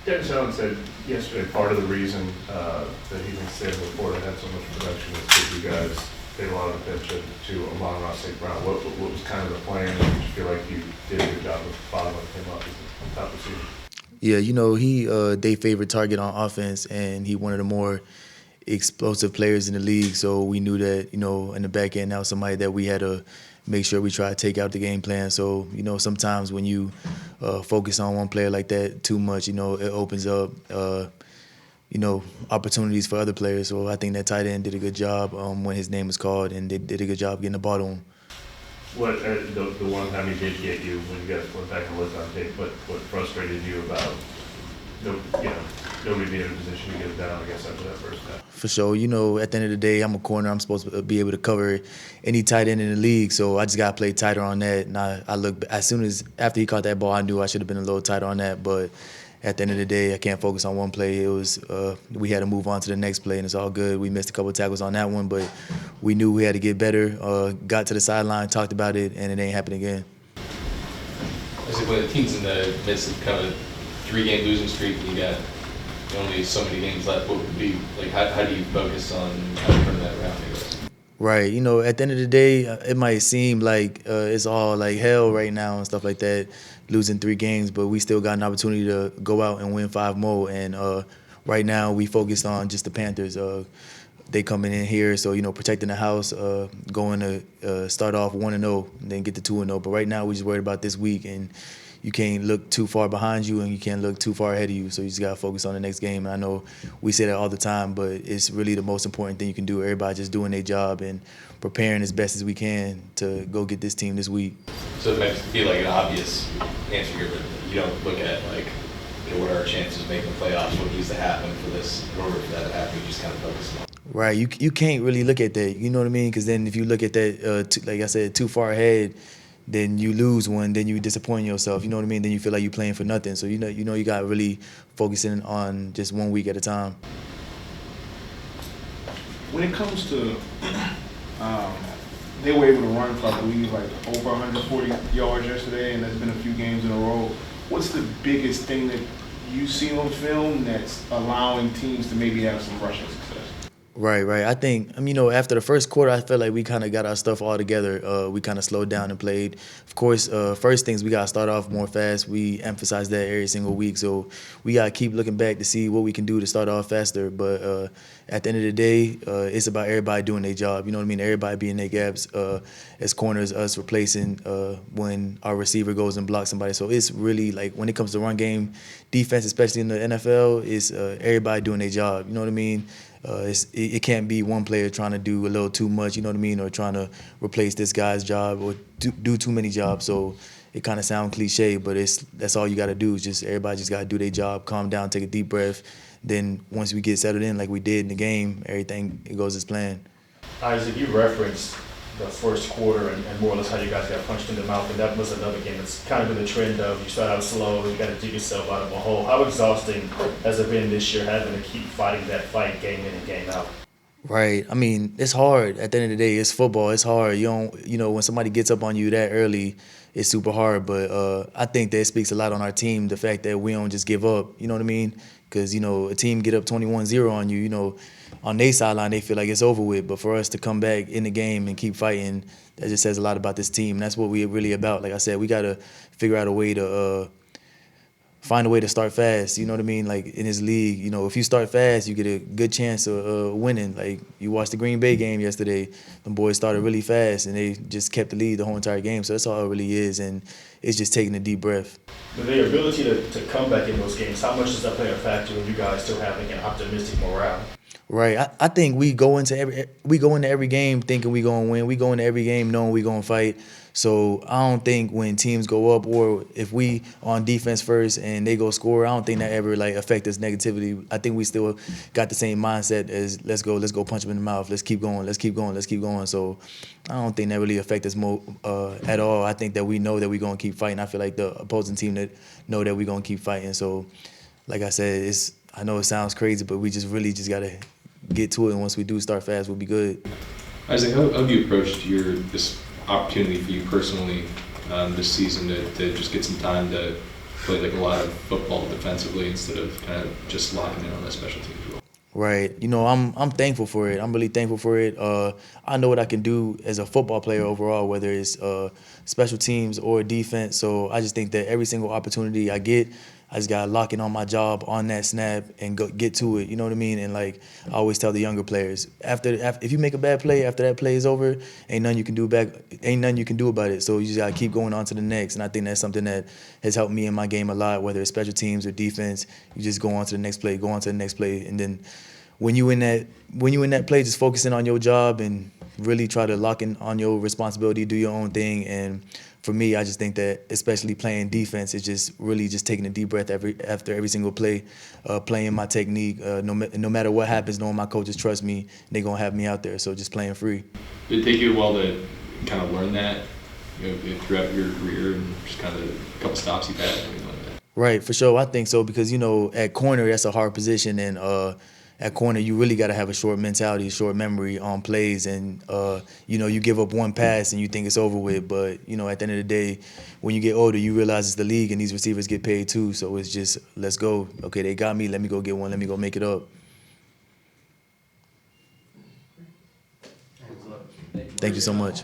Dennis Allen said yesterday part of the reason that he thinks Sam LaPorta had so much production is because you guys paid a lot of attention to Amon-Ra St.Brown. What was kind of the plan? Did you feel like you did a good job of following him up as a top receiver? Yeah, he their favorite target on offense, and he one of the more explosive players in the league. So we knew that, in the back end, that was somebody that we had to make sure we try to take out the game plan. So, sometimes when you focus on one player like that too much, it opens up, opportunities for other players. So I think that tight end did a good job when his name was called, and they did a good job getting the ball to him. What the one time he did get you when you guys went back and looked on tape? What frustrated you about nobody being in a position to get it down? I guess after that first half. For sure, at the end of the day, I'm a corner. I'm supposed to be able to cover any tight end in the league. So I just got to play tighter on that. And I look as soon as after he caught that ball, I knew I should have been a little tighter on that. But at the end of the day, I can't focus on one play. It was we had to move on to the next play, and it's all good. We missed a couple of tackles on that one, but we knew we had to get better. Got to the sideline, talked about it, and it ain't happening again. Isaac, when the team's in the midst of kind of a 3-game losing streak, and you got only so many games left, what would be like? How do you focus on how to turn that around? I guess. Right. At the end of the day, it might seem like it's all like hell right now and stuff like that, losing 3 games, but we still got an opportunity to go out and win 5 more. And right now we focused on just the Panthers. They coming in here, so protecting the house, going to start off 1-0, and then get to 2-0. But right now we just worried about this week, and you can't look too far behind you, and you can't look too far ahead of you. So you just gotta focus on the next game. And I know we say that all the time, but it's really the most important thing you can do. Everybody just doing their job and preparing as best as we can to go get this team this week. So it might feel like an obvious answer here, but you don't look at what are our chances of making the playoffs? What needs to happen for this? In order for that to happen, you just kind of focus on. Right. You can't really look at that. You know what I mean? Because then if you look at that, like I said, too far ahead, then you lose one, then you disappoint yourself. You know what I mean? Then you feel like you're playing for nothing. So you got to really focus in on just 1 week at a time. When it comes to, they were able to run for, I believe, like over 140 yards yesterday, and there's been a few games in a row. What's the biggest thing that you see on film that's allowing teams to maybe have some rushing success? Right. I think, after the first quarter, I felt like we kind of got our stuff all together. We kind of slowed down and played. Of course, first things, we got to start off more fast. We emphasize that every single week. So we got to keep looking back to see what we can do to start off faster. But at the end of the day, it's about everybody doing their job. You know what I mean? Everybody being their gaps as corners, us replacing when our receiver goes and blocks somebody. So it's really like when it comes to run game, defense, especially in the NFL, it's everybody doing their job. You know what I mean? It can't be one player trying to do a little too much, you know what I mean, or trying to replace this guy's job or do too many jobs. So it kind of sounds cliche, but that's all you got to do is just everybody just got to do their job, calm down, take a deep breath. Then once we get settled in like we did in the game, everything it goes as planned. Isaac, you referenced the first quarter and more or less how you guys got punched in the mouth, and that was another game. It's kind of been a trend of you start out slow, you got to dig yourself out of a hole. How exhausting has it been this year having to keep fighting that fight game in and game out? Right. I mean, it's hard. At the end of the day, it's football. It's hard. When somebody gets up on you that early, it's super hard. But I think that it speaks a lot on our team, the fact that we don't just give up. You know what I mean? Because, a team get up 21-0 on you, on their sideline, they feel like it's over with. But for us to come back in the game and keep fighting, that just says a lot about this team. And that's what we're really about. Like I said, we got to figure out a way to find a way to start fast. You know what I mean? Like in this league, if you start fast, you get a good chance of winning. Like you watched the Green Bay game yesterday. The boys started really fast, and they just kept the lead the whole entire game. So that's all it really is. And it's just taking a deep breath. But the ability to come back in those games, how much does that play a factor in you guys still having an optimistic morale? Right. I think we go into every game thinking we gonna win. We go into every game knowing we gonna fight. So I don't think when teams go up or if we on defense first and they go score, I don't think that ever affect us negatively. I think we still got the same mindset as let's go punch them in the mouth. Let's keep going. So I don't think that really affect us at all. I think that we know that we're gonna keep fighting. I feel like the opposing team that know that we're gonna keep fighting. So like I said, I know it sounds crazy, but we just really just gotta get to it, and once we do start fast, we'll be good. Isaac, how have you approached this opportunity for you personally this season to just get some time to played like a lot of football defensively instead of kind of just locking in on that special teams role. Right. I'm thankful for it. I'm really thankful for it. I know what I can do as a football player overall, whether it's special teams or defense. So I just think that every single opportunity I get, I just got to lock in on my job on that snap and go get to it. You know what I mean? And like I always tell the younger players, after if you make a bad play, after that play is over, ain't nothing you can do about it. So you just got to keep going on to the next. And I think that's something that has helped me in my game a lot, whether it's special teams or defense. You just go on to the next play, and then when you in that play, just focusing on your job and really try to lock in on your responsibility, do your own thing. And for me, I just think that especially playing defense is just really just taking a deep breath after every single play, playing my technique. No matter what happens, knowing my coaches trust me, they're gonna have me out there. So just playing free. Did it take you a while to kind of learn that, throughout your career and just kind of a couple stops you've had and everything like that? Right, for sure. I think so because at corner that's a hard position, and at corner you really got to have a short mentality, short memory on plays, and you give up one pass and you think it's over with. But at the end of the day, when you get older, you realize it's the league and these receivers get paid too. So it's just let's go. Okay, they got me. Let me go get one. Let me go make it up. Thank you so much.